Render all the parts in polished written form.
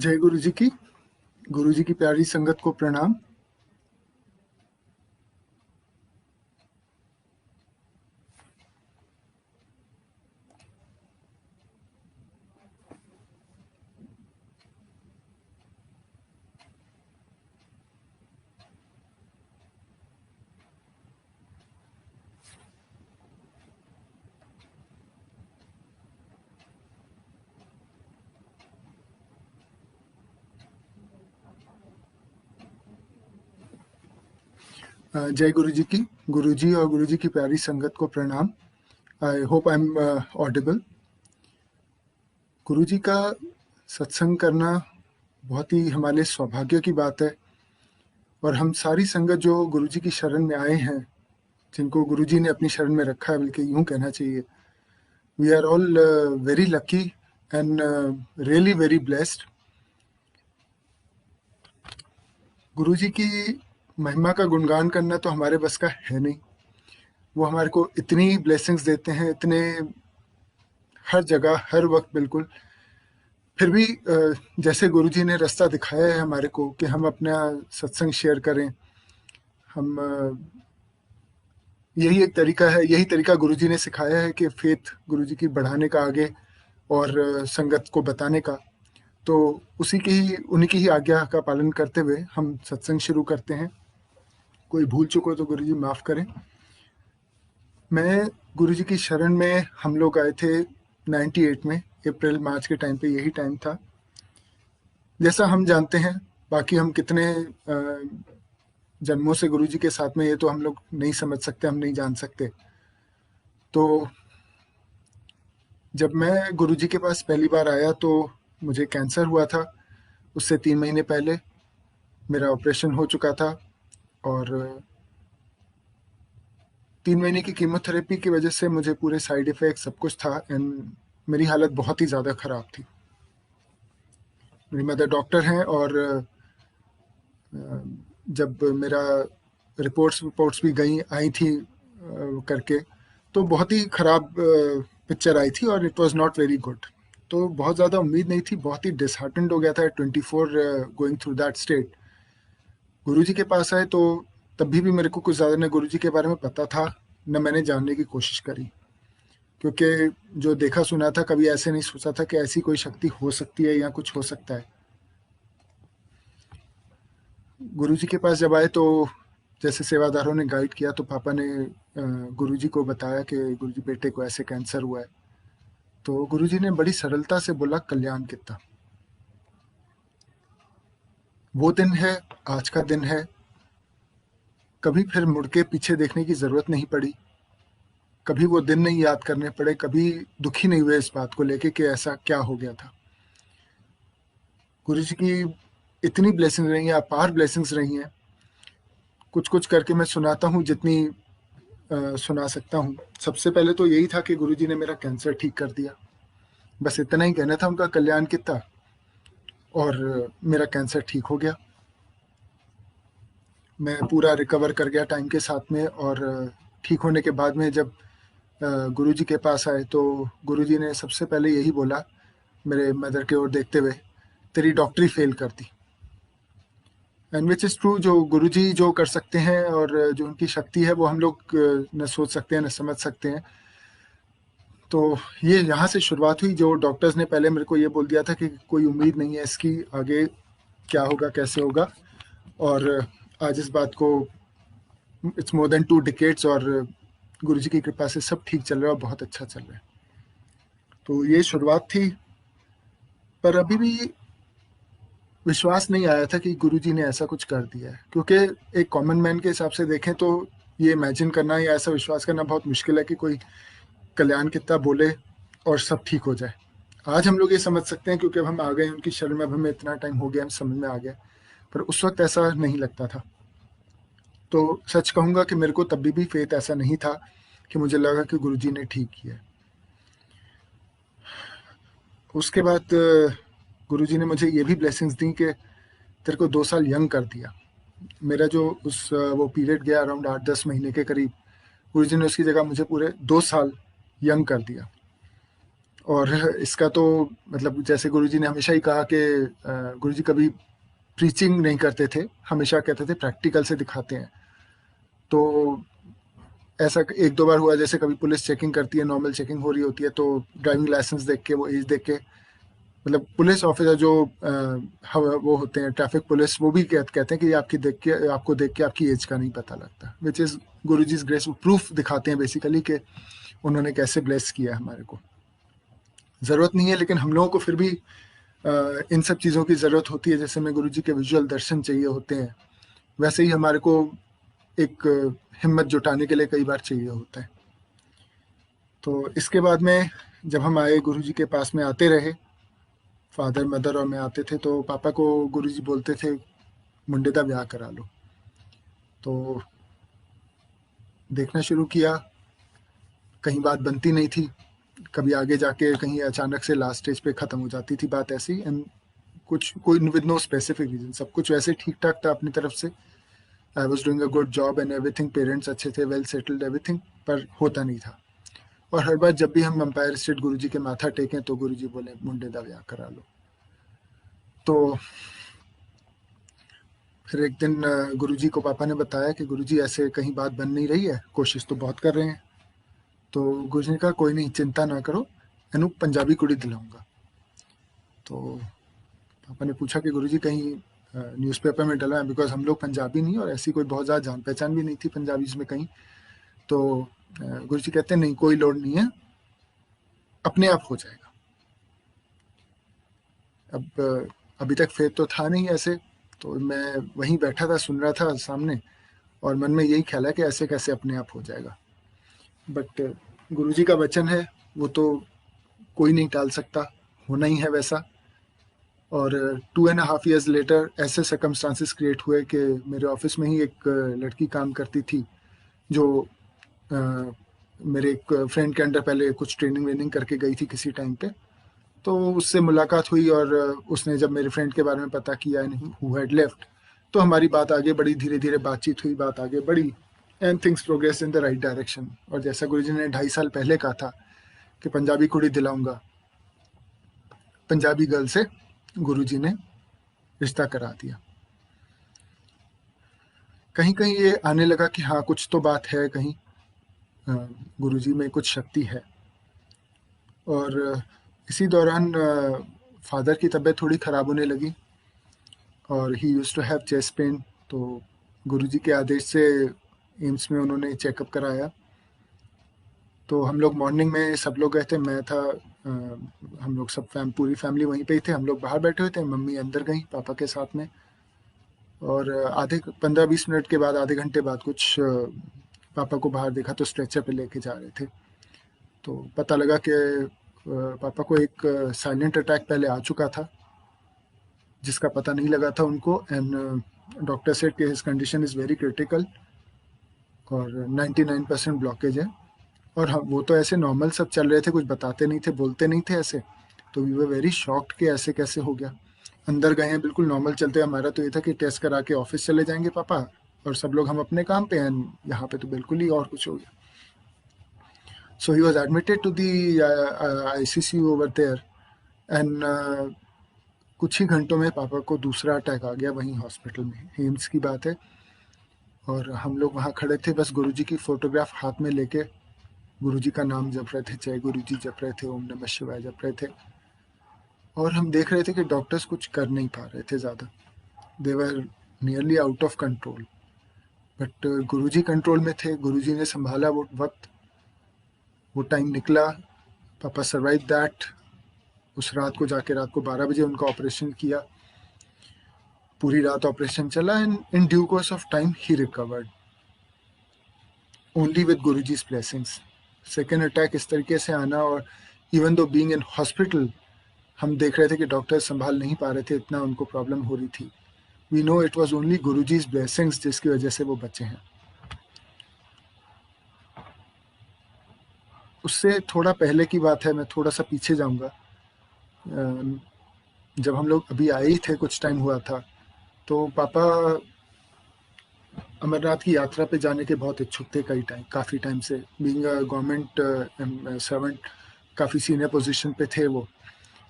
जय गुरु जी की प्यारी संगत को प्रणाम। जय गुरु जी और गुरु जी की प्यारी संगत को प्रणाम। I hope I am audible. गुरु जी का सत्संग करना बहुत ही हमारे लिए सौभाग्य की बात है, और हम सारी संगत जो गुरु जी की शरण में आए हैं, जिनको गुरु जी ने अपनी शरण में रखा है, बल्कि यूं कहना चाहिए, we are all very lucky and really very blessed. Guru ji की महिमा का गुणगान करना तो हमारे बस का है नहीं। वो हमारे को इतनी ब्लेसिंग्स देते हैं, इतने हर जगह हर वक्त बिल्कुल। फिर भी जैसे गुरुजी ने रास्ता दिखाया है हमारे को कि हम अपना सत्संग शेयर करें, हम यही एक तरीका है, यही तरीका गुरुजी ने सिखाया है कि फेथ गुरुजी की बढ़ाने का आगे और संगत को बताने का। तो उन्हीं की ही आज्ञा का पालन करते हुए हम सत्संग शुरू करते हैं। कोई भूल चुको तो गुरुजी माफ़ करें। मैं गुरुजी की शरण में हम लोग आए थे 98 में, अप्रैल मार्च के टाइम पे। यही टाइम था, जैसा हम जानते हैं। बाकी हम कितने जन्मों से गुरुजी के साथ में, ये तो हम लोग नहीं समझ सकते, हम नहीं जान सकते। तो जब मैं गुरुजी के पास पहली बार आया तो मुझे कैंसर हुआ था। उससे 3 महीने पहले मेरा ऑपरेशन हो चुका था, और 3 महीने की कीमोथेरेपी की वजह से मुझे पूरे साइड इफ़ेक्ट सब कुछ था, एंड मेरी हालत बहुत ही ज़्यादा ख़राब थी। मेरी मदर डॉक्टर हैं, और जब मेरा रिपोर्ट्स भी आई थी करके, तो बहुत ही ख़राब पिक्चर आई थी, और it was not very good. तो बहुत ज़्यादा उम्मीद नहीं थी, बहुत ही डिसहार्टेंड हो गया था 24 गोइंग थ्रू दैट स्टेट। गुरुजी के पास आए तो तभी भी मेरे को कुछ ज़्यादा न गुरुजी के बारे में पता था, न मैंने जानने की कोशिश करी, क्योंकि जो देखा सुना था, कभी ऐसे नहीं सोचा था कि ऐसी कोई शक्ति हो सकती है या कुछ हो सकता है। गुरुजी के पास जब आए तो जैसे सेवादारों ने गाइड किया, तो पापा ने गुरुजी को बताया कि गुरुजी बेटे को ऐसे कैंसर हुआ है। तो गुरुजी ने बड़ी सरलता से बोला, कल्याण कितना। वो दिन है, आज का दिन है। कभी फिर मुड़ के पीछे देखने की ज़रूरत नहीं पड़ी, कभी वो दिन नहीं याद करने पड़े, कभी दुखी नहीं हुए इस बात को लेके कि ऐसा क्या हो गया था। गुरुजी की इतनी ब्लेसिंग्स रही हैं, अपार ब्लेसिंग्स रही हैं। कुछ कुछ करके मैं सुनाता हूँ, जितनी सुना सकता हूँ। सबसे पहले तो यही था कि गुरुजी ने मेरा कैंसर ठीक कर दिया, बस इतना ही कहना था उनका, कल्याण कितना। और मेरा कैंसर ठीक हो गया, मैं पूरा रिकवर कर गया टाइम के साथ में। और ठीक होने के बाद में जब गुरुजी के पास आए तो गुरुजी ने सबसे पहले यही बोला, मेरे मदर की ओर देखते हुए, तेरी डॉक्टरी फेल कर दी। And which is true. जो गुरुजी जो कर सकते हैं और जो उनकी शक्ति है, वो हम लोग न सोच सकते हैं न समझ सकते हैं। तो ये यहाँ से शुरुआत हुई। जो डॉक्टर्स ने पहले मेरे को ये बोल दिया था कि कोई उम्मीद नहीं है इसकी, आगे क्या होगा कैसे होगा, और आज इस बात को इट्स मोर देन 2 डिकेड्स, और गुरुजी की कृपा से सब ठीक चल रहा है और बहुत अच्छा चल रहा है। तो ये शुरुआत थी, पर अभी भी विश्वास नहीं आया था कि गुरुजी ने ऐसा कुछ कर दिया है, क्योंकि एक कॉमन मैन के हिसाब से देखें तो ये इमेजिन करना या ऐसा विश्वास करना बहुत मुश्किल है कि कोई कल्याण कितना बोले और सब ठीक हो जाए। आज हम लोग ये समझ सकते हैं, क्योंकि अब हम आ गए उनकी शरण में, अब हमें इतना टाइम हो गया, हम समझ में आ गया, पर उस वक्त ऐसा नहीं लगता था। तो सच कहूँगा कि मेरे को तभी भी फेथ ऐसा नहीं था कि मुझे लगा कि गुरुजी ने ठीक किया। उसके बाद गुरुजी ने मुझे ये भी ब्लेसिंग्स दी कि तेरे को 2 साल यंग कर दिया। मेरा जो वो पीरियड गया अराउंड 8-10 महीने के करीब, गुरुजी ने उसकी जगह मुझे पूरे 2 साल यंग कर दिया। और इसका तो मतलब जैसे गुरुजी ने हमेशा ही कहा कि गुरुजी कभी प्रीचिंग नहीं करते थे, हमेशा कहते थे प्रैक्टिकल से दिखाते हैं। तो ऐसा एक दो बार हुआ, जैसे कभी पुलिस चेकिंग करती है, नॉर्मल चेकिंग हो रही होती है, तो ड्राइविंग लाइसेंस देख के, वो एज देख के, मतलब पुलिस ऑफिसर जो वो होते हैं ट्रैफिक पुलिस, वो भी कहते हैं कि आपको देख के आपकी एज का नहीं पता लगता, which is Guruji's grace. Proof दिखाते हैं बेसिकली कि उन्होंने कैसे ब्लेस किया है हमारे को। ज़रूरत नहीं है, लेकिन हम लोगों को फिर भी इन सब चीज़ों की ज़रूरत होती है। जैसे में गुरुजी के विजुअल दर्शन चाहिए होते हैं, वैसे ही हमारे को एक हिम्मत जुटाने के लिए कई बार चाहिए होता है। तो इसके बाद में जब हम आए, गुरुजी के पास में आते रहे, फादर मदर और मैं आते थे, तो पापा को गुरुजी बोलते थे मुंडे दा ब्याह करा लो। तो देखना शुरू किया, कहीं बात बनती नहीं थी, कभी आगे जाके कहीं अचानक से लास्ट स्टेज पे ख़त्म हो जाती थी बात ऐसी, एंड कुछ कोई विद नो स्पेसिफिक रीज़न, सब कुछ वैसे ठीक-ठाक था अपनी तरफ से। I was doing a good job and everything, parents अच्छे थे, वेल सेटल्ड एवरीथिंग, पर होता नहीं था। और हर बार जब भी हम अंपायर स्टेट गुरुजी के माथा टेकें तो गुरुजी बोले मुंडे दा ब्याह करा लो। तो फिर एक दिन गुरुजी को पापा ने बताया कि गुरुजी ऐसे कहीं बात बन नहीं रही है, कोशिश तो बहुत कर रहे हैं। तो गुरुजी ने कहा कोई नहीं, चिंता ना करो, एनू पंजाबी कुड़ी दिलाऊंगा। तो पापा ने पूछा कि गुरुजी कहीं न्यूज़पेपर में डलवाएं, बिकॉज हम लोग पंजाबी नहीं और ऐसी कोई बहुत ज़्यादा जान पहचान भी नहीं थी पंजाबीज में कहीं। तो गुरुजी कहते हैं नहीं, कोई लोड नहीं है, अपने आप हो जाएगा। अब अभी तक फेथ तो था नहीं ऐसे, तो मैं वहीं बैठा था, सुन रहा था सामने, और मन में यही ख्याल है कि ऐसे कैसे अपने आप हो जाएगा। बट गुरुजी का वचन है, वो तो कोई नहीं टाल सकता, होना ही है वैसा। और 2.5 years लेटर ऐसे सर्कमस्टांसिस क्रिएट हुए कि मेरे ऑफिस में ही एक लड़की काम करती थी, जो मेरे एक फ्रेंड के अंडर पहले कुछ ट्रेनिंग वेनिंग करके गई थी किसी टाइम पे। तो उससे मुलाकात हुई, और उसने जब मेरे फ्रेंड के बारे में पता किया हु हैड लेफ्ट, तो हमारी बात आगे बढ़ी, धीरे धीरे बातचीत हुई, बात आगे बढ़ी, and things progress in the right direction. और जैसा गुरुजी ने 2.5 साल पहले कहा था कि पंजाबी कुड़ी दिलाऊंगा, पंजाबी गर्ल से गुरुजी ने रिश्ता करा दिया। कहीं कहीं ये आने लगा कि हाँ, कुछ तो बात है, कहीं गुरुजी में कुछ शक्ति है। और इसी दौरान फादर की तबीयत थोड़ी ख़राब होने लगी, और he used to have chest pain. तो गुरुजी के आदेश से एम्स में उन्होंने चेकअप कराया। तो हम लोग मॉर्निंग में सब लोग गए थे, मैं था, हम लोग सब पूरी फैमिली वहीं पे ही थे। हम लोग बाहर बैठे हुए थे, मम्मी अंदर गई पापा के साथ में, और आधे 15-20 मिनट के बाद, आधे घंटे बाद कुछ पापा को बाहर देखा तो स्ट्रेचर पे लेके जा रहे थे। तो पता लगा कि पापा को एक साइलेंट अटैक पहले आ चुका था, जिसका पता नहीं लगा था उनको, एंड डॉक्टर सेड कि his condition is very critical और 99% ब्लॉकेज है। और हम वो तो ऐसे नॉर्मल सब चल रहे थे, कुछ बताते नहीं थे, बोलते नहीं थे ऐसे। तो वी वर वेरी शॉक्ड कि ऐसे कैसे हो गया। अंदर गए हैं, बिल्कुल नॉर्मल चलते, हमारा तो ये था कि टेस्ट करा के ऑफिस चले जाएंगे पापा, और सब लोग हम अपने काम पे हैं। यहाँ पे तो बिल्कुल ही और कुछ हो गया। So he was admitted to the ICCU over there, and कुछ ही घंटों में पापा को दूसरा अटैक आ गया वहीं हॉस्पिटल में। एम्स की बात है, और हम लोग वहाँ खड़े थे, बस गुरुजी की फोटोग्राफ हाथ में लेके गुरुजी का नाम जप रहे थे, जय गुरुजी जप रहे थे, ओम नमः शिवाय जप रहे थे। और हम देख रहे थे कि डॉक्टर्स कुछ कर नहीं पा रहे थे ज़्यादा, they were nearly out of control. But Guruji control में थे, गुरुजी ने संभाला वो वक्त, वो टाइम निकला, पापा सर्वाइव दैट। उस रात को जाके रात को 12 बजे उनका ऑपरेशन किया, पूरी रात ऑपरेशन चला, and in due course of time he recovered, only with Guruji's blessings. Second attack इस तरीके से आना, और even though being in hospital, हम देख रहे थे कि डॉक्टर संभाल नहीं पा रहे थे, इतना उनको प्रॉब्लम हो रही थी। We know it was only Guruji's blessings जिसकी वजह से वो बचे हैं। उससे थोड़ा पहले की बात है, मैं थोड़ा सा पीछे जाऊंगा। जब हम लोग अभी आए ही थे, कुछ टाइम हुआ था, तो पापा अमरनाथ की यात्रा पे जाने के बहुत इच्छुक थे, काफ़ी टाइम से। बीइंग अ गवर्नमेंट सर्वेंट, काफ़ी सीनियर पोजीशन पे थे वो।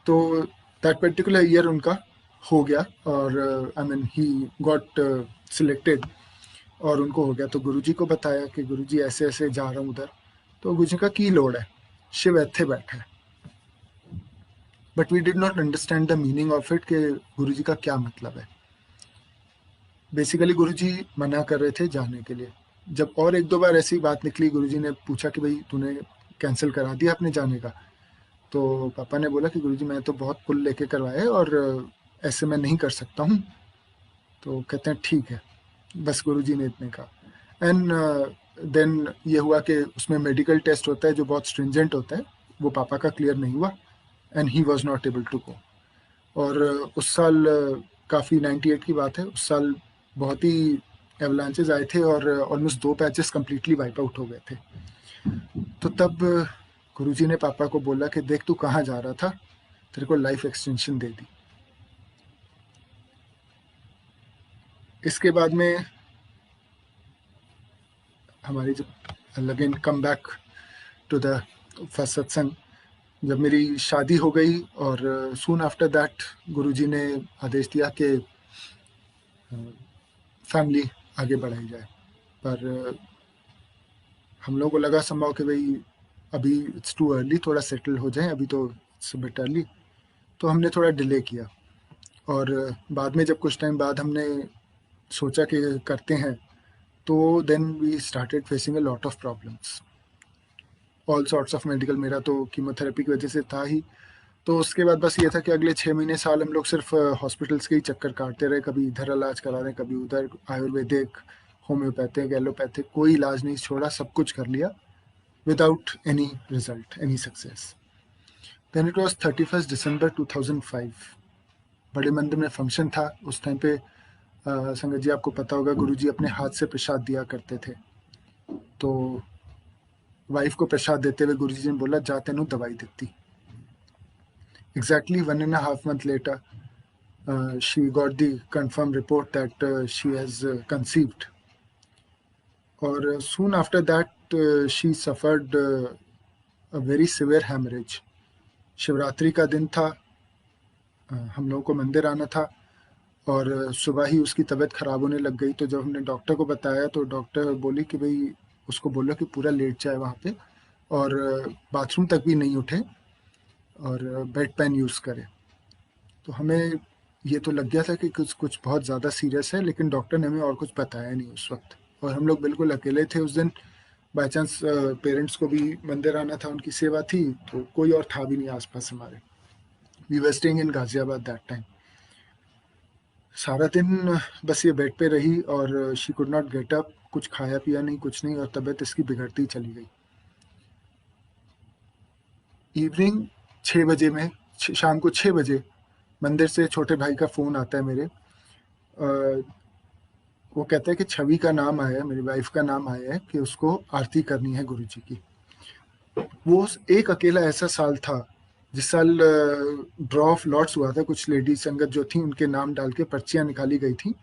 तो दैट पर्टिकुलर ईयर उनका हो गया और I mean he got selected और उनको हो गया। तो गुरुजी को बताया कि गुरुजी ऐसे ऐसे जा रहा हूँ उधर। तो गुरुजी का की लोड है, शिव ਇੱਥੇ बैठा है। But we did not understand the meaning of it कि गुरुजी का क्या मतलब है। बेसिकली गुरुजी मना कर रहे थे जाने के लिए। जब और एक दो बार ऐसी बात निकली, गुरुजी ने पूछा कि भाई तूने कैंसिल करा दिया अपने जाने का। तो पापा ने बोला कि गुरुजी मैं तो बहुत पुल लेके करवाए और ऐसे मैं नहीं कर सकता हूँ। तो कहते हैं ठीक है, बस गुरुजी ने इतने कहा। एंड देन ये हुआ कि उसमें मेडिकल टेस्ट होता है जो बहुत स्ट्रिंजेंट होता है, वो पापा का क्लियर नहीं हुआ and he was not able to go. और उस साल काफ़ी 98 की बात है, उस साल बहुत ही एवलांचेस आए थे और almost 2 patches completely wipe out हो गए थे। तो तब गुरुजी ने पापा को बोला कि देख तू कहाँ जा रहा था, तेरे को लाइफ एक्सटेंशन दे दी। इसके बाद में हमारी जब again come back to the first satsang, जब मेरी शादी हो गई और सून आफ्टर दैट गुरुजी ने आदेश दिया कि फैमिली आगे बढ़ाई जाए। पर हम लोगों को लगा संभव कि भाई अभी इट्स टू अर्ली, थोड़ा सेटल हो जाए, अभी तो इट्स बिट अर्ली। तो हमने थोड़ा डिले किया और बाद में जब कुछ टाइम बाद हमने सोचा कि करते हैं, तो then we started facing a lot of problems, all sorts of medical. मेरा तो कीमोथेरेपी की वजह से था ही। तो उसके बाद बस ये था कि अगले 6 महीने साल हम लोग सिर्फ हॉस्पिटल्स के ही चक्कर काटते रहे, कभी इधर इलाज करा रहे, कभी उधर, आयुर्वेदिक, होम्योपैथिक, एलोपैथिक, कोई इलाज नहीं छोड़ा, सब कुछ कर लिया without any result, any success. Then it was 31 December 2005, बड़े मंदिर में फंक्शन था। उस टाइम पे संगत जी आपको पता होगा, गुरुजी अपने हाथ से प्रसाद दिया करते थे। तो वाइफ को प्रसाद देते हुए गुरुजी ने बोला जा तेनू दवाई दित्ती। Exactly 1.5 months later, she got the confirmed report that she has conceived. और soon after that she suffered a very severe hemorrhage. Shivratri का दिन था, हम लोगों को मंदिर आना था और सुबह ही उसकी तबीयत ख़राब होने लग गई। तो जब हमने डॉक्टर को बताया तो डॉक्टर बोली कि भाई उसको बोलो कि पूरा लेट जाए वहाँ पे और बाथरूम तक भी नहीं उठे और बेड पेन यूज़ करे। तो हमें ये तो लग गया था कि कुछ बहुत ज़्यादा सीरियस है, लेकिन डॉक्टर ने हमें और कुछ बताया नहीं उस वक्त। और हम लोग बिल्कुल अकेले थे उस दिन। बाई चांस पेरेंट्स को भी मंदिर आना था, उनकी सेवा थी, तो कोई और था भी नहीं आसपास हमारे। We were staying in Ghaziabad that time. सारा दिन बस ये बेड पे रही और she could not get up, कुछ खाया पिया नहीं, कुछ नहीं, और तबीयत इसकी बिगड़ती चली गई। इवनिंग 6 बजे में, शाम को 6 बजे मंदिर से छोटे भाई का फ़ोन आता है मेरे। वो कहता है कि छवि का नाम आया है, मेरी वाइफ का नाम आया है कि उसको आरती करनी है गुरुजी की। वो एक अकेला ऐसा साल था जिस साल ड्रॉ ऑफ लॉट्स हुआ था। कुछ लेडी संगत जो थी उनके नाम डाल के पर्चियाँ निकाली गई थी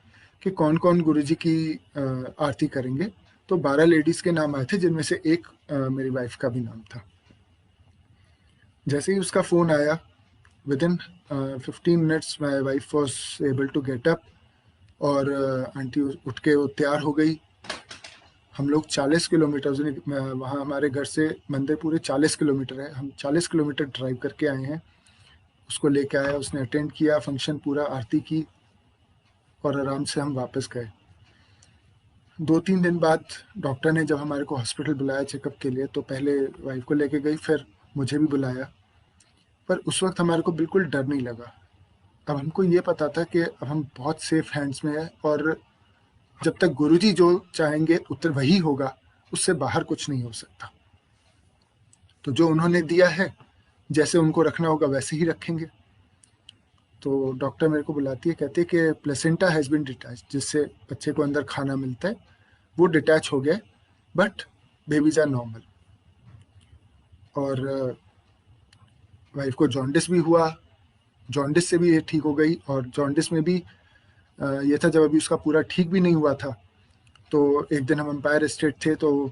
कि कौन कौन गुरुजी की आरती करेंगे। तो 12 लेडीज़ के नाम आए थे, जिनमें से एक मेरी वाइफ का भी नाम था। जैसे ही उसका फ़ोन आया, within 15 minutes my wife was able to get up और आंटी उठ के वो तैयार हो गई। हम लोग 40 किलोमीटर, वहाँ हमारे घर से मंदिर पूरे 40 किलोमीटर है, हम 40 किलोमीटर ड्राइव करके आए हैं। उसको लेके आया, उसने अटेंड किया फंक्शन पूरा, आरती की और आराम से हम वापस गए। 2-3 दिन बाद डॉक्टर ने जब हमारे को हॉस्पिटल बुलाया चेकअप के लिए, तो पहले वाइफ को लेके गई, फिर मुझे भी बुलाया। पर उस वक्त हमारे को बिल्कुल डर नहीं लगा। अब हमको ये पता था कि अब हम बहुत सेफ हैंड्स में हैं और जब तक गुरुजी जो चाहेंगे उत्तर वही होगा, उससे बाहर कुछ नहीं हो सकता। तो जो उन्होंने दिया है, जैसे उनको रखना होगा वैसे ही रखेंगे। तो डॉक्टर मेरे को बुलाती है, कहती है कि प्लेसेंटा हैज़ बीन डिटैच, जिससे बच्चे को अंदर खाना मिलता है, वो डिटैच हो गया, बट बेबीज आर नॉर्मल। और वाइफ को जॉन्डिस भी हुआ, जॉन्डिस से भी ये ठीक हो गई। और जॉन्डिस में भी ये था, जब अभी उसका पूरा ठीक भी नहीं हुआ था, तो एक दिन हम एम्पायर स्टेट थे, तो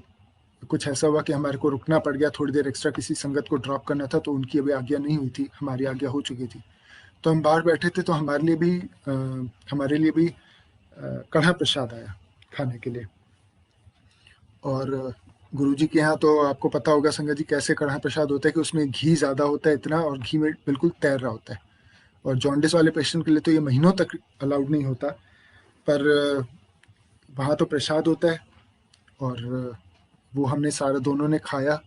कुछ ऐसा हुआ कि हमारे को रुकना पड़ गया, थोड़ी देर एक्स्ट्रा किसी संगत को ड्रॉप करना था, तो उनकी अभी आज्ञा नहीं हुई थी, हमारी आज्ञा हो चुकी थी। तो हम बाहर बैठे थे, तो हमारे लिए भी कढ़ा प्रसाद आया खाने के लिए। और गुरुजी के यहाँ तो आपको पता होगा संगत जी कैसे कढ़ा प्रसाद होता है कि उसमें घी ज़्यादा होता है इतना, और घी में बिल्कुल तैर रहा होता है। और जॉन्डिस वाले पेशेंट के लिए तो ये महीनों तक अलाउड नहीं होता, पर वहाँ तो प्रसाद होता है। और वो हमने सारा दोनों ने खाया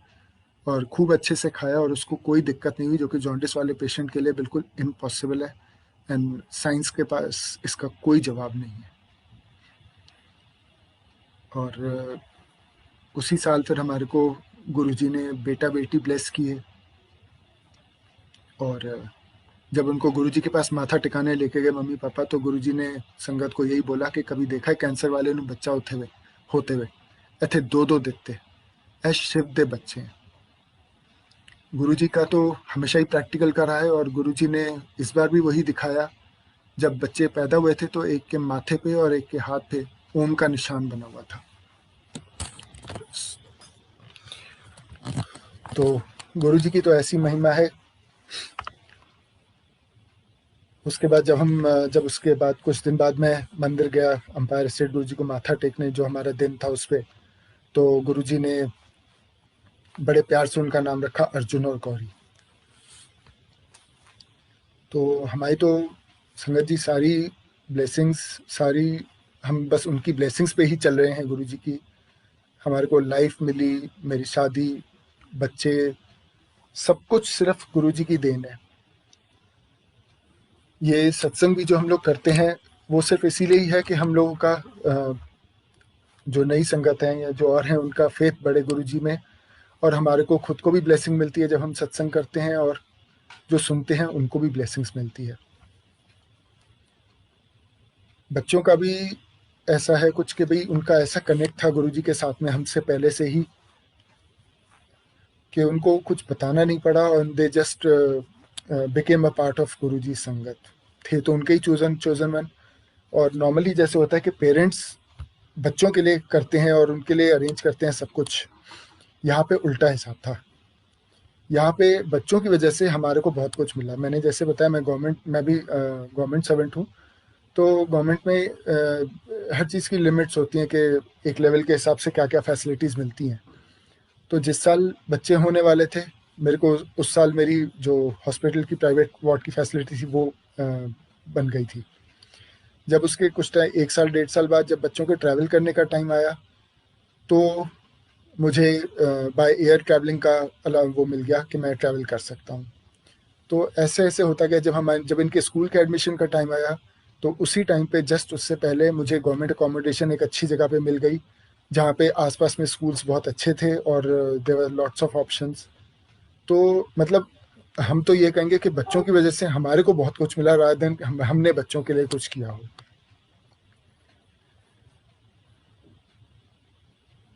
और खूब अच्छे से खाया, और उसको कोई दिक्कत नहीं हुई, जो कि जॉन्डिस वाले पेशेंट के लिए बिल्कुल इम्पॉसिबल है। एंड साइंस के पास इसका कोई जवाब नहीं है। और उसी साल फिर हमारे को गुरुजी ने बेटा बेटी ब्लेस किए। और जब उनको गुरुजी के पास माथा टिकाने लेके गए मम्मी पापा, तो गुरुजी ने संगत को यही बोला कि कभी देखा है कैंसर वाले ने बच्चा होते हुए ऐथे दो दो दिखते ऐ शिव दे बच्चे हैं। गुरुजी का तो हमेशा ही प्रैक्टिकल का रहा है, और गुरुजी ने इस बार भी वही दिखाया। जब बच्चे पैदा हुए थे तो एक के माथे पे और एक के हाथ पे ओम का निशान बना हुआ था। तो गुरुजी की तो ऐसी महिमा है। उसके बाद जब उसके बाद कुछ दिन बाद मैं मंदिर गया अंपायर स्टेट गुरुजी को माथा टेकने, जो हमारा दिन था उस पे, तो गुरुजी ने बड़े प्यार से उनका नाम रखा अर्जुन और गौरी। तो हमारी तो संगत जी सारी ब्लेसिंग्स, सारी हम बस उनकी ब्लेसिंग्स पे ही चल रहे हैं गुरुजी की। हमारे को लाइफ मिली, मेरी शादी, बच्चे, सब कुछ सिर्फ गुरुजी की देन है। ये सत्संग भी जो हम लोग करते हैं वो सिर्फ इसीलिए ही है कि हम लोगों का जो नई संगत है या जो और हैं उनका फेथ बढ़े गुरुजी में, और हमारे को खुद को भी ब्लेसिंग मिलती है जब हम सत्संग करते हैं, और जो सुनते हैं उनको भी ब्लेसिंग्स मिलती है। बच्चों का भी ऐसा है कुछ कि भाई उनका ऐसा कनेक्ट था गुरुजी के साथ में हमसे पहले से ही, कि उनको कुछ बताना नहीं पड़ा, और they just became a part of Guruji संगत। थे तो उनके ही चोजन वन। और नॉर्मली जैसे होता है कि पेरेंट्स बच्चों के लिए करते हैं और उनके लिए अरेंज करते हैं सब कुछ, यहाँ पे उल्टा हिसाब था। यहाँ पे बच्चों की वजह से हमारे को बहुत कुछ मिला। मैंने जैसे बताया मैं भी गवर्नमेंट सर्वेंट हूँ, तो गवर्नमेंट में हर चीज़ की लिमिट्स होती हैं कि एक लेवल के हिसाब से क्या क्या फैसिलिटीज़ मिलती हैं। तो जिस साल बच्चे होने वाले थे, मेरे को उस साल मेरी जो हॉस्पिटल की प्राइवेट वार्ड की फैसिलिटी थी वो बन गई थी। जब उसके कुछ टाइम, 1 साल 1.5 साल बाद जब बच्चों के ट्रैवल करने का टाइम आया, तो मुझे बाय एयर ट्रैवलिंग का अलाउ वो मिल गया कि मैं ट्रैवल कर सकता हूँ। तो ऐसे ऐसे होता गया। जब इनके स्कूल के एडमिशन का टाइम आया, तो उसी टाइम पे जस्ट उससे पहले मुझे गवर्नमेंट अकोमोडेशन एक अच्छी जगह पे मिल गई, जहाँ पे आसपास में स्कूल्स बहुत अच्छे थे और there were lots of options. तो मतलब हम तो ये कहेंगे कि बच्चों की वजह से हमारे को बहुत कुछ मिला, रादर देन हमने बच्चों के लिए कुछ किया हो।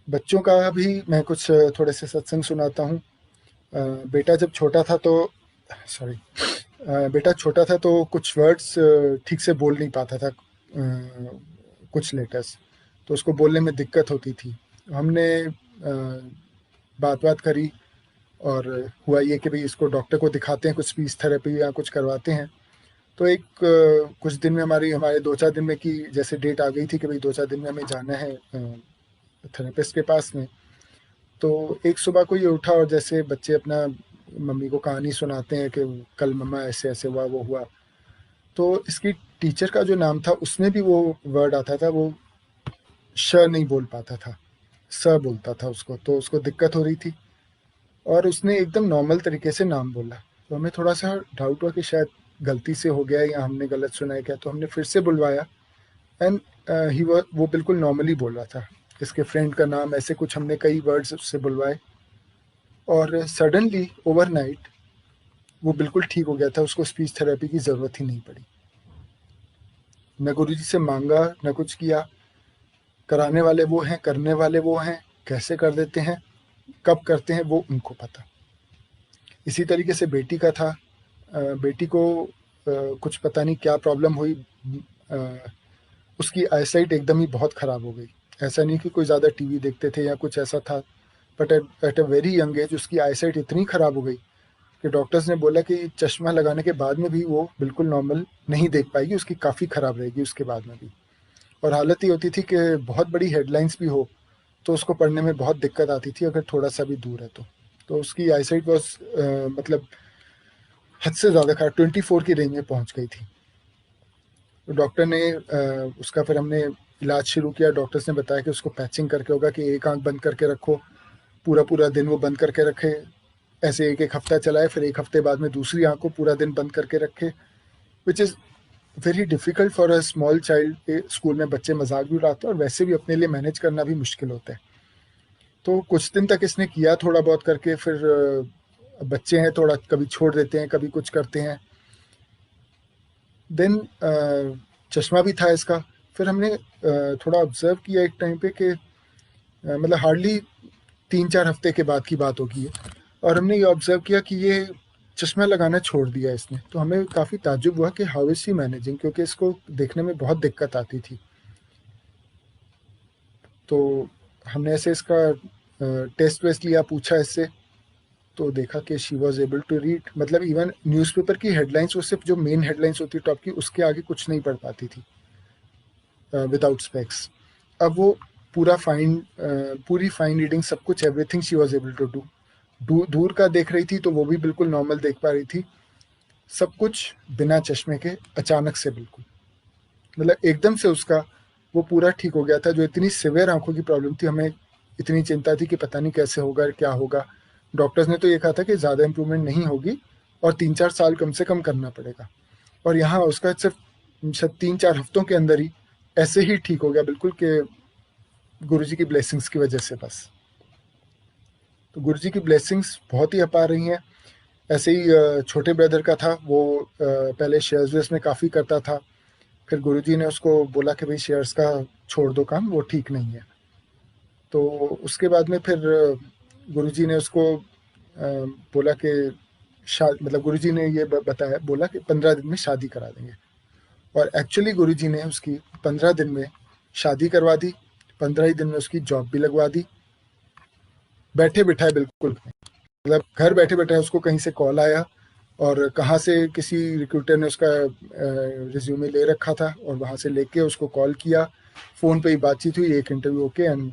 बच्चों का भी मैं कुछ थोड़े से सत्संग सुनाता हूँ। बेटा जब छोटा था तो सॉरी बेटा छोटा था तो कुछ वर्ड्स ठीक से बोल नहीं पाता था, कुछ लेटर्स, तो उसको बोलने में दिक्कत होती थी। हमने बात बात करी, और हुआ ये कि भाई इसको डॉक्टर को दिखाते हैं, कुछ स्पीच थेरेपी या कुछ करवाते हैं। तो कुछ दिन में हमारे 2-4 दिन में की जैसे डेट आ गई थी कि भाई 2-4 दिन में हमें जाना है थेरेपिस्ट के पास में। तो एक सुबह को ये उठा, और जैसे बच्चे अपना मम्मी को कहानी सुनाते हैं कि कल मम्मा ऐसे ऐसे हुआ वो हुआ, तो इसकी टीचर का जो नाम था उसमें भी वो वर्ड आता था, वो श नहीं बोल पाता था, स बोलता था उसको, तो उसको दिक्कत हो रही थी। और उसने एकदम नॉर्मल तरीके से नाम बोला, तो हमें थोड़ा सा डाउट हुआ कि शायद गलती से हो गया या हमने गलत सुना है क्या। तो हमने फिर से बुलवाया, एंड वो बिल्कुल नॉर्मली बोल रहा था। इसके फ्रेंड का नाम, ऐसे कुछ हमने कई वर्ड्स उससे बुलवाए, और सडनली ओवरनाइट वो बिल्कुल ठीक हो गया था। उसको स्पीच थेरेपी की ज़रूरत ही नहीं पड़ी। न गुरुजी से मांगा, न कुछ किया। कराने वाले वो हैं, करने वाले वो हैं, कैसे कर देते हैं, कब करते हैं, वो उनको पता। इसी तरीके से बेटी का था। बेटी को कुछ पता नहीं क्या प्रॉब्लम हुई, उसकी आईसाइट एकदम ही बहुत ख़राब हो गई। ऐसा नहीं कि कोई ज़्यादा टीवी देखते थे या कुछ ऐसा था, but at a very young age उसकी आईसाइट इतनी ख़राब हो गई कि डॉक्टर्स ने बोला कि चश्मा लगाने के बाद में भी वो बिल्कुल नॉर्मल नहीं देख पाएगी, उसकी काफ़ी ख़राब रहेगी उसके बाद में भी। और हालत ये होती थी कि बहुत बड़ी हेडलाइंस भी हो तो उसको पढ़ने में बहुत दिक्कत आती थी अगर थोड़ा सा भी दूर है तो उसकी आईसाइट वॉज मतलब हद से ज़्यादा खराब, 24 की रेंज में पहुंच गई थी। तो डॉक्टर ने उसका फिर हमने इलाज शुरू किया। डॉक्टर्स ने बताया कि उसको पैचिंग करके होगा, कि एक आंख बंद करके रखो, पूरा पूरा दिन वो बंद करके रखे, ऐसे एक एक हफ्ता चलाए, फिर एक हफ्ते बाद में दूसरी आंख को पूरा दिन बंद करके रखे, which is very difficult for a small child. School में बच्चे मजाक भी उड़ाते हैं और वैसे भी अपने लिए मैनेज करना भी मुश्किल होता है। तो कुछ दिन तक इसने किया थोड़ा बहुत करके, फिर बच्चे हैं थोड़ा कभी छोड़ देते हैं, कभी कुछ करते हैं। देन चश्मा भी था इसका। फिर हमने थोड़ा ऑब्जर्व किया एक टाइम पे कि मतलब हार्डली 3-4 हफ्ते के बाद की बात होगी ये, और हमने ये ऑब्जर्व किया कि ये चश्मा लगाना छोड़ दिया इसने। तो हमें काफ़ी ताज्जुब हुआ कि हाउ इज़ शी मैनेजिंग, क्योंकि इसको देखने में बहुत दिक्कत आती थी। तो हमने ऐसे इसका टेस्ट वेस्ट लिया, पूछा इससे, तो देखा कि she was able to read, मतलब इवन न्यूज़पेपर की हेडलाइंस, वो सिर्फ जो मेन हेडलाइंस होती है टॉप की, उसके आगे कुछ नहीं पढ़ पाती थी विदाउट स्पेक्स। अब वो पूरी फाइन रीडिंग, सब कुछ, everything she was able to do. दूर का देख रही थी तो वो भी बिल्कुल नॉर्मल देख पा रही थी, सब कुछ बिना चश्मे के, अचानक से बिल्कुल, मतलब एकदम से उसका वो पूरा ठीक हो गया था। जो इतनी सिवियर आंखों की प्रॉब्लम थी, हमें इतनी चिंता थी कि पता नहीं कैसे होगा, क्या होगा। डॉक्टर्स ने तो ये कहा था कि ज़्यादा इम्प्रूवमेंट नहीं होगी और 3-4 साल कम से कम करना पड़ेगा। और यहाँ उसका सिर्फ 3-4 हफ्तों के अंदर ही ऐसे ही ठीक हो गया बिल्कुल, कि गुरुजी की ब्लेसिंग्स की वजह से बस। तो गुरुजी की ब्लेसिंग्स बहुत ही अपार रही हैं। ऐसे ही छोटे ब्रदर का था, वो पहले शेयर्स वेयर्स में काफ़ी करता था। फिर गुरुजी ने उसको बोला कि भाई शेयर्स का छोड़ दो काम, वो ठीक नहीं है। तो उसके बाद में फिर गुरुजी ने उसको बोला कि मतलब गुरुजी ने ये बताया, बोला कि 15 दिन में शादी करा देंगे। और एक्चुअली गुरुजी ने उसकी 15 दिन में शादी करवा दी, 15 ही दिन में उसकी जॉब भी लगवा दी, बैठे बिठाए बिल्कुल। मतलब घर बैठे बैठे उसको कहीं से कॉल आया, और कहाँ से किसी रिक्रूटर ने उसका रिज्यूमे ले रखा था, और वहाँ से लेके उसको कॉल किया, फ़ोन पे ही बातचीत हुई, एक इंटरव्यू होके, and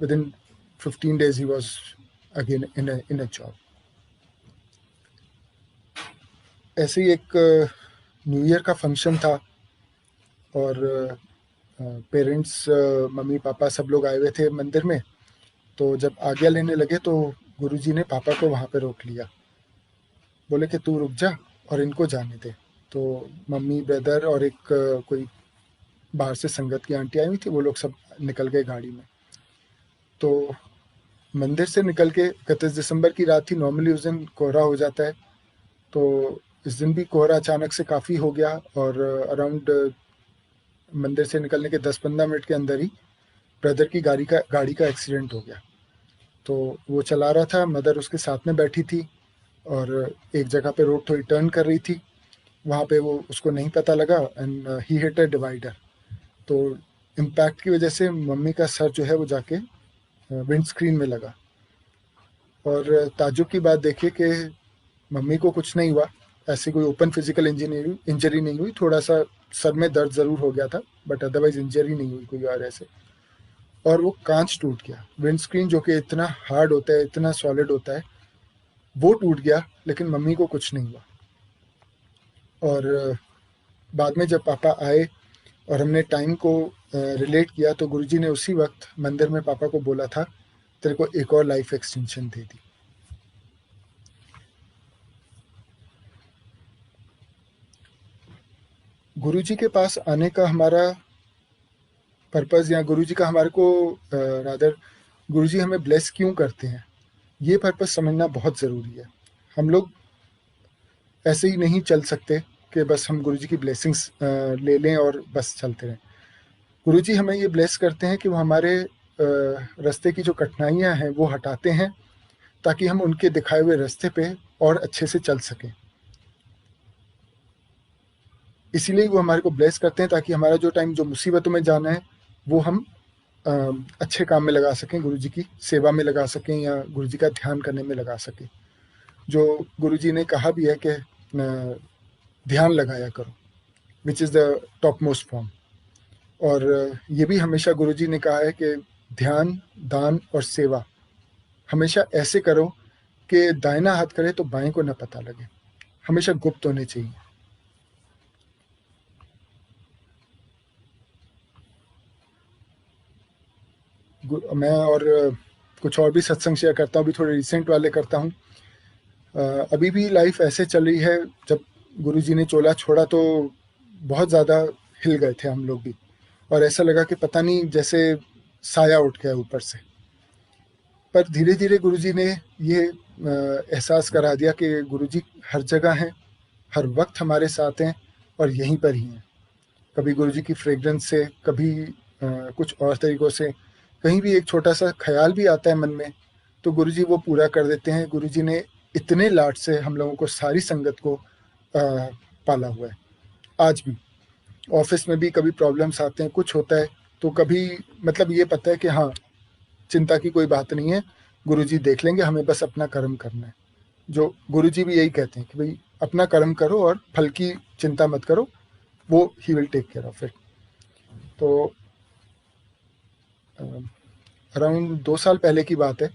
with in 15 days he was again in a job. ऐसे ही एक न्यू ईयर का फंक्शन था, और पेरेंट्स, मम्मी पापा सब लोग आए हुए थे मंदिर में। तो जब आज्ञा लेने लगे तो गुरुजी ने पापा को वहाँ पे रोक लिया, बोले कि तू रुक जा और इनको जाने दे। तो मम्मी, ब्रदर और एक कोई बाहर से संगत की आंटी आई हुई थी, वो लोग सब निकल गए गाड़ी में। तो मंदिर से निकल के 31 दिसंबर की रात थी, नॉर्मली उस दिन कोहरा हो जाता है, तो इस दिन भी कोहरा अचानक से काफ़ी हो गया, और अराउंड मंदिर से निकलने के 10-15 मिनट के अंदर ही ब्रदर की गाड़ी का एक्सीडेंट हो गया। तो वो चला रहा था, मदर उसके साथ में बैठी थी, और एक जगह पे रोड थोड़ी टर्न कर रही थी, वहाँ पे वो उसको नहीं पता लगा, and he hit a divider. तो इम्पैक्ट की वजह से मम्मी का सर जो है वो जाके विंड स्क्रीन में लगा। और ताज्जुब की बात देखिए कि मम्मी को कुछ नहीं हुआ, ऐसी कोई ओपन फिजिकल इंजरी नहीं हुई, थोड़ा सा सर में दर्द ज़रूर हो गया था, बट अदरवाइज इंजरी नहीं हुई कोई और ऐसे। और वो कांच टूट गया, विंड स्क्रीन जो कि इतना हार्ड होता है, इतना सॉलिड होता है, वो टूट गया, लेकिन मम्मी को कुछ नहीं हुआ। और बाद में जब पापा आए और हमने टाइम को रिलेट किया, तो गुरुजी ने उसी वक्त मंदिर में पापा को बोला था, तेरे को एक और लाइफ एक्सटेंशन दे दी। गुरुजी के पास आने का हमारा पर्पज़, या गुरुजी का हमारे को रादर गुरुजी हमें ब्लेस क्यों करते हैं, ये पर्पज़ समझना बहुत ज़रूरी है। हम लोग ऐसे ही नहीं चल सकते कि बस हम गुरुजी की ब्लेसिंग्स ले लें और बस चलते रहें। गुरुजी हमें ये ब्लेस करते हैं कि वो हमारे रास्ते की जो कठिनाइयाँ हैं वो हटाते हैं, ताकि हम उनके दिखाए हुए रास्ते पे और अच्छे से चल सकें। इसीलिए वो हमारे को ब्लेस करते हैं, ताकि हमारा जो टाइम, जो मुसीबतों में जाना है, वो हम अच्छे काम में लगा सकें, गुरु जी की सेवा में लगा सकें या गुरु जी का ध्यान करने में लगा सकें। जो गुरु जी ने कहा भी है कि ध्यान लगाया करो, which is the top most form. और ये भी हमेशा गुरु जी ने कहा है कि ध्यान, दान और सेवा हमेशा ऐसे करो कि दाहिना हाथ करे तो बाएं को न पता लगे, हमेशा गुप्त होने चाहिए। मैं और कुछ और भी सत्संग शेयर करता हूँ, अभी थोड़े रिसेंट वाले करता हूँ। अभी भी लाइफ ऐसे चल रही है, जब गुरु जी ने चोला छोड़ा तो बहुत ज़्यादा हिल गए थे हम लोग भी, और ऐसा लगा कि पता नहीं जैसे साया उठ गया ऊपर से। पर धीरे धीरे गुरु जी ने ये एहसास करा दिया कि गुरु जी हर जगह हैं, हर वक्त हमारे साथ हैं और यहीं पर ही हैं। कभी गुरु जी की फ्रेग्रेंस से, कभी कुछ और तरीक़ों से, कहीं भी एक छोटा सा ख्याल भी आता है मन में तो गुरु जी वो पूरा कर देते हैं। गुरु जी ने इतने लाड से हम लोगों को, सारी संगत को पाला हुआ है। आज भी ऑफिस में भी कभी प्रॉब्लम्स आते हैं, कुछ होता है तो कभी मतलब ये पता है कि हाँ, चिंता की कोई बात नहीं है, गुरु जी देख लेंगे, हमें बस अपना कर्म करना है। जो गुरु जी भी यही कहते हैं कि भाई अपना कर्म करो और फल की चिंता मत करो, वो he will take care of it. तो अराउंड 2 साल पहले की बात है,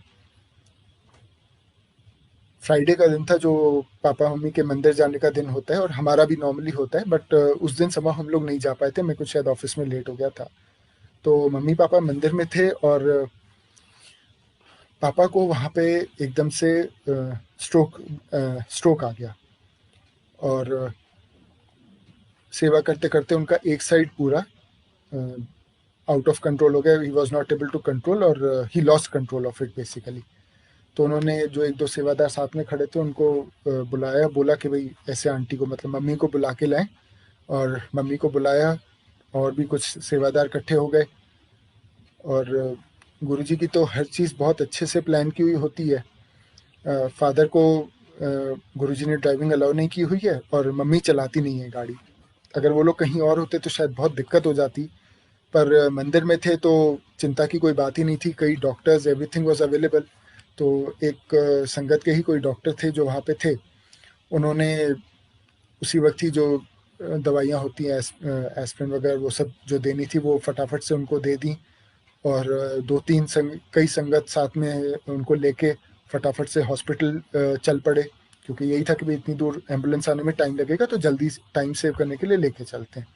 फ्राइडे का दिन था, जो पापा मम्मी के मंदिर जाने का दिन होता है और हमारा भी नॉर्मली होता है, बट उस दिन सुबह हम लोग नहीं जा पाए थे, मैं कुछ शायद ऑफिस में लेट हो गया था। तो मम्मी पापा मंदिर में थे और पापा को वहाँ पे एकदम से स्ट्रोक आ गया और सेवा करते करते उनका एक साइड पूरा आउट ऑफ कंट्रोल हो गया। He was not able to control और he lost control of it basically. तो उन्होंने जो 1-2 सेवादार साथ में खड़े थे उनको बुलाया, बोला कि भाई ऐसे आंटी को, मतलब मम्मी को बुला के लाएं। और मम्मी को बुलाया और भी कुछ सेवादार इकट्ठे हो गए। और गुरुजी की तो हर चीज़ बहुत अच्छे से प्लान की हुई होती है। फादर को गुरुजी ने ड्राइविंग अलाउ नहीं की हुई है और मम्मी चलाती नहीं है गाड़ी। अगर वो लोग कहीं और होते तो शायद बहुत दिक्कत हो जाती, पर मंदिर में थे तो चिंता की कोई बात ही नहीं थी। कई डॉक्टर्स, एवरीथिंग वाज अवेलेबल। तो एक संगत के ही कोई डॉक्टर थे जो वहाँ पे थे, उन्होंने उसी वक्त ही जो दवाइयाँ होती हैं एस्पिरिन वगैरह, वो सब जो देनी थी वो फटाफट से उनको दे दी। और 2-3 कई संगत साथ में उनको लेके फटाफट से हॉस्पिटल चल पड़े, क्योंकि यही था कि भाई इतनी दूर एम्बुलेंस आने में टाइम लगेगा तो जल्दी टाइम सेव करने के लिए लेके चलते हैं।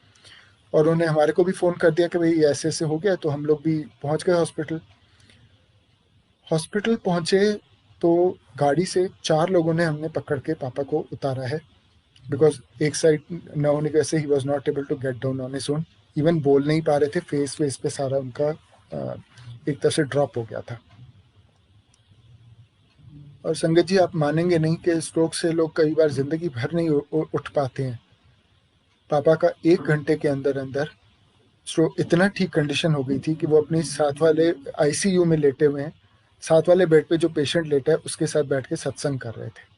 और उन्होंने हमारे को भी फ़ोन कर दिया कि भाई ऐसे ऐसे हो गया, तो हम लोग भी पहुंच गए हॉस्पिटल। हॉस्पिटल पहुंचे तो गाड़ी से 4 लोगों ने हमने पकड़ के पापा को उतारा है, बिकॉज एक साइड न होने की वजह से he was not able to get down on his own. Even बोल नहीं पा रहे थे, फेस पे सारा उनका एक तरह से ड्रॉप हो गया था। और संगत जी, आप मानेंगे नहीं कि स्ट्रोक से लोग कई बार जिंदगी भर नहीं उठ पाते हैं। पापा का 1 घंटे के अंदर अंदर स्ट्रोक, इतना ठीक कंडीशन हो गई थी कि वो अपने साथ वाले आईसीयू में लेटे हुए हैं, साथ वाले बेड पे जो पेशेंट लेटा है उसके साथ बैठ के सत्संग कर रहे थे।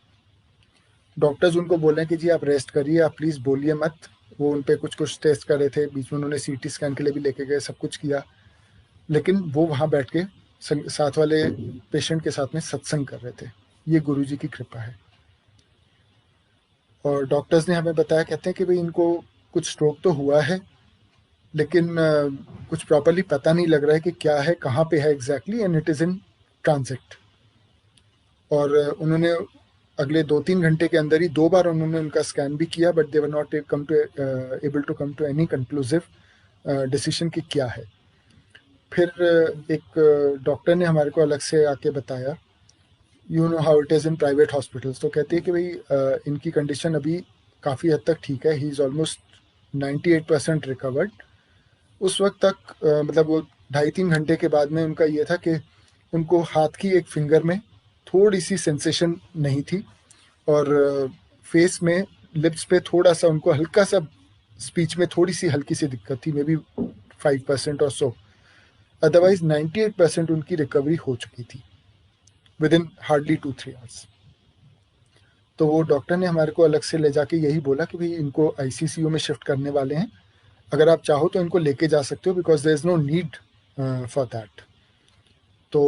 डॉक्टर्स उनको बोल रहे हैं कि जी आप रेस्ट करिए, आप प्लीज़ बोलिए मत। वो उन पे कुछ कुछ टेस्ट कर रहे थे, बीच में उन्होंने सीटी स्कैन के लिए भी लेके गए, सब कुछ किया, लेकिन वो वहाँ बैठ के साथ वाले पेशेंट के साथ में सत्संग कर रहे थे। ये गुरुजी की कृपा है। और डॉक्टर्स ने हमें बताया, कहते हैं कि भाई इनको कुछ स्ट्रोक तो हुआ है, लेकिन कुछ प्रॉपरली पता नहीं लग रहा है कि क्या है, कहाँ पे है exactly, and it is in transit. और उन्होंने अगले 2-3 घंटे के अंदर ही 2 बार उन्होंने उनका स्कैन भी किया, but they were not able to come to any conclusive decision कि क्या है। फिर एक डॉक्टर ने हमारे को अलग से आके बताया, you know how it is in private hospitals, तो कहते हैं कि भाई इनकी कंडीशन अभी काफ़ी हद तक ठीक है, ही इज़ ऑलमोस्ट 98% रिकवर्ड। उस वक्त तक मतलब वो 2.5-3 घंटे के बाद में उनका ये था कि उनको हाथ की एक फिंगर में थोड़ी सी सेंसेशन नहीं थी, और फेस में, लिप्स पे थोड़ा सा उनको हल्का सा, स्पीच में थोड़ी सी हल्की सी दिक्कत थी, मे बी 5% और सो। अदरवाइज 98% उनकी रिकवरी हो चुकी थी विद इन हार्डली 2-3 आवर्स। तो वो डॉक्टर ने हमारे को अलग से ले जाके यही बोला कि भाई इनको आईसीसीयू में शिफ्ट करने वाले हैं, अगर आप चाहो तो इनको लेके जा सकते हो, because there is no need for that. तो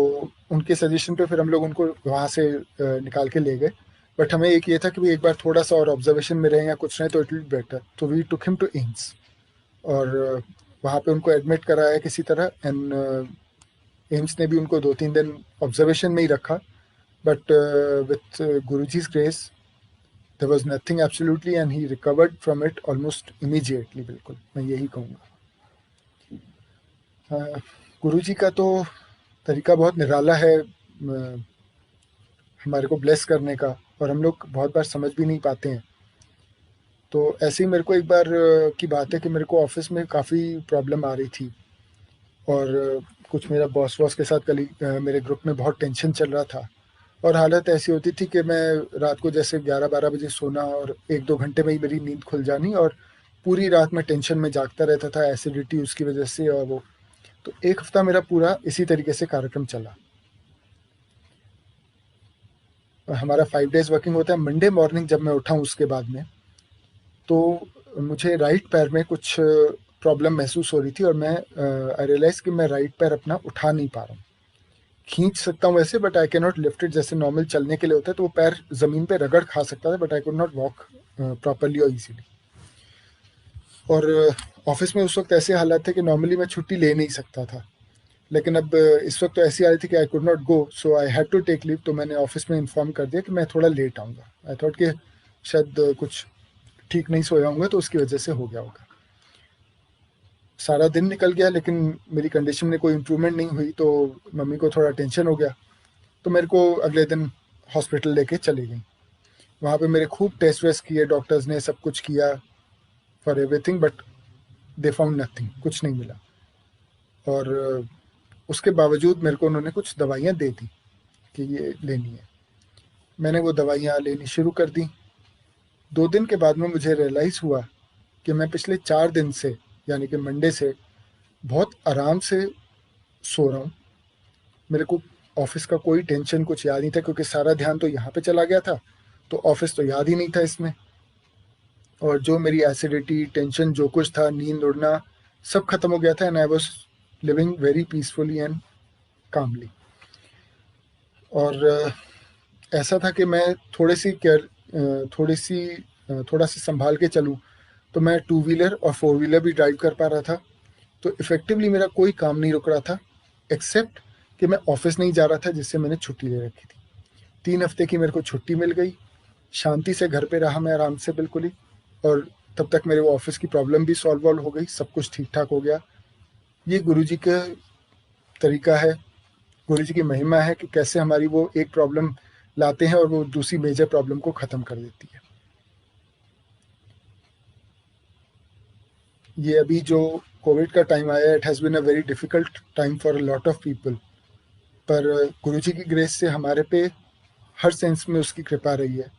उनके सजेशन पे फिर हम लोग उनको वहाँ से निकाल के ले गए। बट हमें एक ये था कि भाई एक बार थोड़ा सा और ऑब्जर्वेशन में रहें या कुछ नहीं तो इट विल बी बेटर, तो we took him to AIIMS. और वहाँ पे उनको एडमिट कराया किसी तरह, एंड एम्स ने भी उनको 2-3 दिन ऑब्जर्वेशन में ही रखा। But with Guruji's grace there was nothing absolutely, and he recovered from it almost immediately. बिल्कुल मैं यही कहूँगा। गुरुजी का तो तरीका बहुत निराला है हमारे को ब्लेस करने का, और हम लोग बहुत बार समझ भी नहीं पाते हैं। तो ऐसे ही मेरे को एक बार की बात है कि मेरे को ऑफिस में काफ़ी प्रॉब्लम आ रही थी, और कुछ मेरा बॉस के साथ मेरे ग्रुप में बहुत टेंशन चल रहा था। और हालत ऐसी होती थी कि मैं रात को जैसे 11-12 बजे सोना और 1-2 घंटे में ही मेरी नींद खुल जानी, और पूरी रात में टेंशन में जागता रहता था, एसिडिटी उसकी वजह से। और वो तो 1 हफ्ता मेरा पूरा इसी तरीके से कार्यक्रम चला। हमारा 5 डेज़ वर्किंग होता है। मंडे मॉर्निंग जब मैं उठा हूँ उसके बाद में, तो मुझे राइट पैर में कुछ प्रॉब्लम महसूस हो रही थी, और मैं आई रियलाइज़ कि मैं राइट पैर अपना उठा नहीं पा रहा हूँ। खींच सकता हूँ वैसे, but I can not lift it, जैसे नॉर्मल चलने के लिए होता है, तो वो पैर ज़मीन पे रगड़ खा सकता था, but I could not walk properly और ईज़िली। और ऑफिस में उस वक्त ऐसे हालात थे कि नॉर्मली मैं छुट्टी ले नहीं सकता था, लेकिन अब इस वक्त तो ऐसी आ रही थी कि I could not go, so I had to take leave. तो मैंने ऑफिस में इन्फॉर्म कर दिया कि मैं थोड़ा लेट आऊँगा। आई थॉट कि शायद कुछ ठीक नहीं सोया हूँगा, तो उसकी वजह से हो गया होगा। सारा दिन निकल गया, लेकिन मेरी कंडीशन में कोई इम्प्रूवमेंट नहीं हुई, तो मम्मी को थोड़ा टेंशन हो गया। तो मेरे को अगले दिन हॉस्पिटल लेके चली गई। वहाँ पे मेरे खूब टेस्ट वेस्ट किए, डॉक्टर्स ने सब कुछ किया for everything, but they found nothing, कुछ नहीं मिला। और उसके बावजूद मेरे को उन्होंने कुछ दवाइयाँ दे दी कि ये लेनी है। मैंने वो दवाइयाँ लेनी शुरू कर दी। 2 दिन के बाद में मुझे रियलाइज़ हुआ कि मैं पिछले 4 दिन से, यानी कि मंडे से, बहुत आराम से सो रहा हूँ। मेरे को ऑफिस का कोई टेंशन कुछ याद नहीं था, क्योंकि सारा ध्यान तो यहाँ पे चला गया था, तो ऑफिस तो याद ही नहीं था इसमें। और जो मेरी एसिडिटी, टेंशन, जो कुछ था, नींद उड़ना, सब खत्म हो गया था, and I was living very peacefully and calmly. और ऐसा था कि मैं थोड़ा सी संभाल के चलूँ, तो मैं 2 व्हीलर और 4 व्हीलर भी ड्राइव कर पा रहा था। तो इफ़ेक्टिवली मेरा कोई काम नहीं रुक रहा था, एक्सेप्ट कि मैं ऑफिस नहीं जा रहा था, जिससे मैंने छुट्टी ले रखी थी। 3 हफ्ते की मेरे को छुट्टी मिल गई, शांति से घर पे रहा मैं आराम से बिल्कुल ही। और तब तक मेरे वो ऑफिस की प्रॉब्लम भी सॉल्व हो गई, सब कुछ ठीक ठाक हो गया। ये गुरुजी का तरीका है, गुरुजी की महिमा है कि कैसे हमारी वो एक प्रॉब्लम लाते हैं और वो दूसरी मेजर प्रॉब्लम को ख़त्म कर देती है। ये अभी जो कोविड का टाइम आया, it has been a very difficult time for a lot of people, पर गुरुजी की ग्रेस से हमारे पे हर सेंस में उसकी कृपा रही है।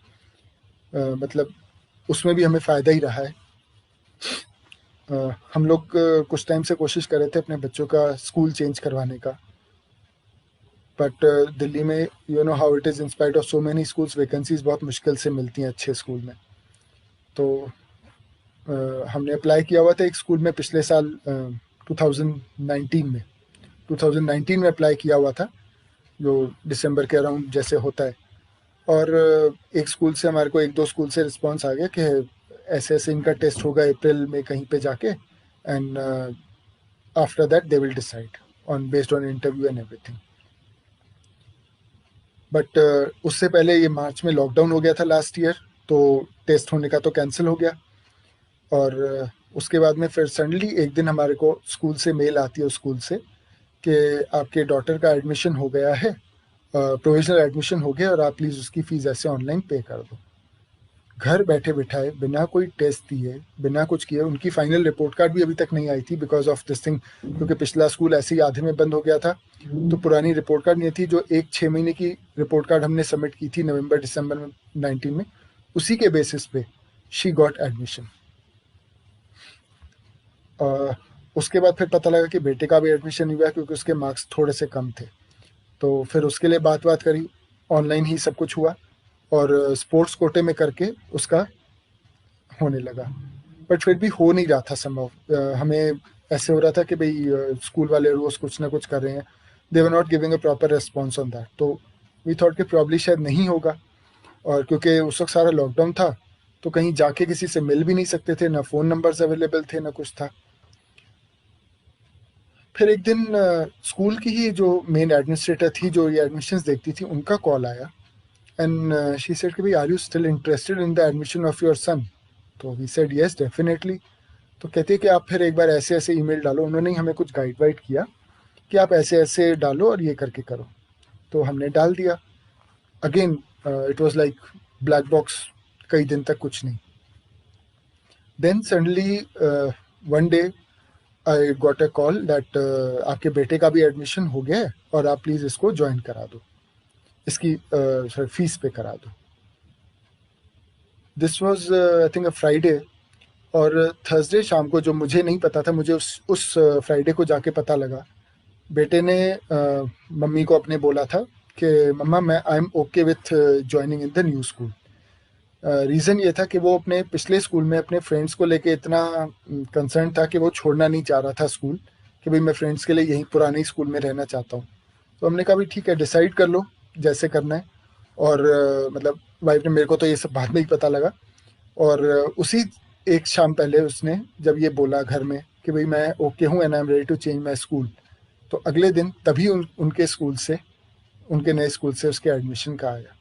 मतलब उसमें भी हमें फ़ायदा ही रहा है। हम लोग कुछ टाइम से कोशिश कर रहे थे अपने बच्चों का स्कूल चेंज करवाने का, बट दिल्ली में you know how it is, in spite of so many schools, vacancies बहुत मुश्किल से मिलती हैं अच्छे स्कूल में। तो हमने अप्लाई किया हुआ था एक स्कूल में पिछले साल 2019 में अप्लाई किया हुआ था, जो दिसंबर के अराउंड जैसे होता है। और एक स्कूल से हमारे को 1-2 स्कूल से रिस्पांस आ गया कि ऐसे ऐसे इनका टेस्ट होगा अप्रैल में कहीं पे जाके, and after that they will decide on based on interview and everything. But उससे पहले ये मार्च में लॉकडाउन हो गया था लास्ट ईयर, तो टेस्ट होने का तो कैंसिल हो गया। और उसके बाद में फिर सडनली एक दिन हमारे को स्कूल से मेल आती है, उस स्कूल से, कि आपके डॉटर का एडमिशन हो गया है, प्रोविजनल एडमिशन हो गया, और आप प्लीज़ उसकी फ़ीस ऐसे ऑनलाइन पे कर दो। घर बैठे बिठाए, बिना कोई टेस्ट दिए, बिना कुछ किए, उनकी फाइनल रिपोर्ट कार्ड भी अभी तक नहीं आई थी बिकॉज ऑफ दिस थिंग, क्योंकि पिछला स्कूल ऐसे ही आधे में बंद हो गया था, तो पुरानी रिपोर्ट कार्ड नहीं थी। जो 6 महीने की रिपोर्ट कार्ड हमने सबमिट की थी नवंबर दिसंबर में 19 में, उसी के बेसिस पे शी गॉट एडमिशन। उसके बाद फिर पता लगा कि बेटे का भी एडमिशन हुआ, क्योंकि उसके मार्क्स थोड़े से कम थे। तो फिर उसके लिए बात करी, ऑनलाइन ही सब कुछ हुआ, और स्पोर्ट्स कोटे में करके उसका होने लगा। बट फिर भी हो नहीं रहा था संभव। हमें ऐसे हो रहा था कि भाई स्कूल वाले रोज कुछ ना कुछ कर रहे हैं, they were not giving a proper response on that. तो वी थॉट कि प्रॉब्ली शायद नहीं होगा, और क्योंकि उस वक्त सारा लॉकडाउन था तो कहीं जाके किसी से मिल भी नहीं सकते थे, ना फ़ोन नंबर्स अवेलेबल थे ना कुछ था। फिर एक दिन स्कूल की ही जो मेन एडमिनिस्ट्रेटर थी, जो ये एडमिशन्स देखती थी, उनका कॉल आया एंड शी सेड कि भाई are you still interested in the admission of your son. तो वी सेड यस डेफिनेटली। तो कहते हैं कि आप फिर एक बार ऐसे ऐसे ईमेल डालो, उन्होंने ही हमें कुछ गाइड वाइड किया कि आप ऐसे ऐसे डालो और ये करके करो। तो हमने डाल दिया। Again it was like black box, कई दिन तक कुछ नहीं। Then suddenly one day I got a call that आपके बेटे का भी एडमिशन हो गया है और आप प्लीज़ इसको ज्वाइन करा दो, इसकी फीस पे करा दो। This was I think a Friday, और थर्सडे शाम को, जो मुझे नहीं पता था, मुझे उस फ्राइडे को जाके पता लगा, बेटे ने मम्मी को अपने बोला था कि मम्मा मैं I am okay with joining in the new school. Reason ये था कि वो अपने पिछले स्कूल में अपने फ्रेंड्स को लेके इतना कंसर्न था कि वो छोड़ना नहीं चाह रहा था स्कूल, कि भाई मैं फ्रेंड्स के लिए यहीं पुराने स्कूल में रहना चाहता हूँ। तो हमने कहा भी ठीक है, डिसाइड कर लो जैसे करना है। और मतलब वाइफ ने, मेरे को तो ये सब बाद में ही पता लगा, और उसी एक शाम पहले उसने जब ये बोला घर में कि भाई मैं ओके हूँ and I am ready to change my school, तो अगले दिन तभी उनके स्कूल से, उनके नए स्कूल से उसके एडमिशन का आया।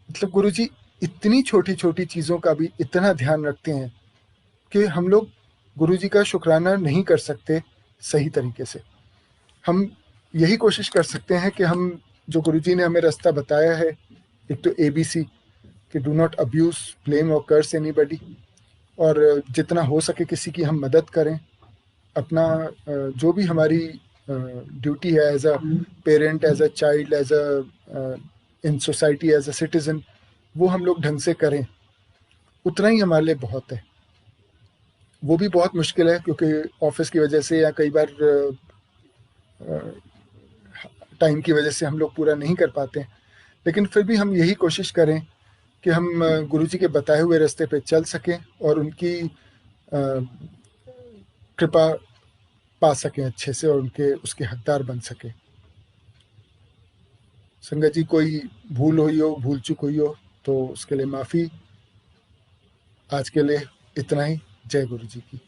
मतलब गुरुजी इतनी छोटी छोटी चीज़ों का भी इतना ध्यान रखते हैं कि हम लोग गुरुजी का शुक्राना नहीं कर सकते सही तरीके से। हम यही कोशिश कर सकते हैं कि हम, जो गुरुजी ने हमें रास्ता बताया है, एक तो ABC, कि डू नॉट अब्यूज, ब्लेम और कर्स एनीबडी, और जितना हो सके किसी की हम मदद करें। अपना जो भी हमारी ड्यूटी है as a parent, as a child, as a in society, as a citizen, वो हम लोग ढंग से करें, उतना ही हमारे लिए बहुत है। वो भी बहुत मुश्किल है क्योंकि ऑफिस की वजह से या कई बार टाइम की वजह से हम लोग पूरा नहीं कर पाते हैं, लेकिन फिर भी हम यही कोशिश करें कि हम गुरुजी के बताए हुए रास्ते पे चल सकें और उनकी कृपा पा सकें अच्छे से, और उनके उसके हकदार बन सकें। संगत जी, कोई भूल हुई हो, भूल चूक हुई हो तो उसके लिए माफ़ी। आज के लिए इतना ही। जय गुरु जी की।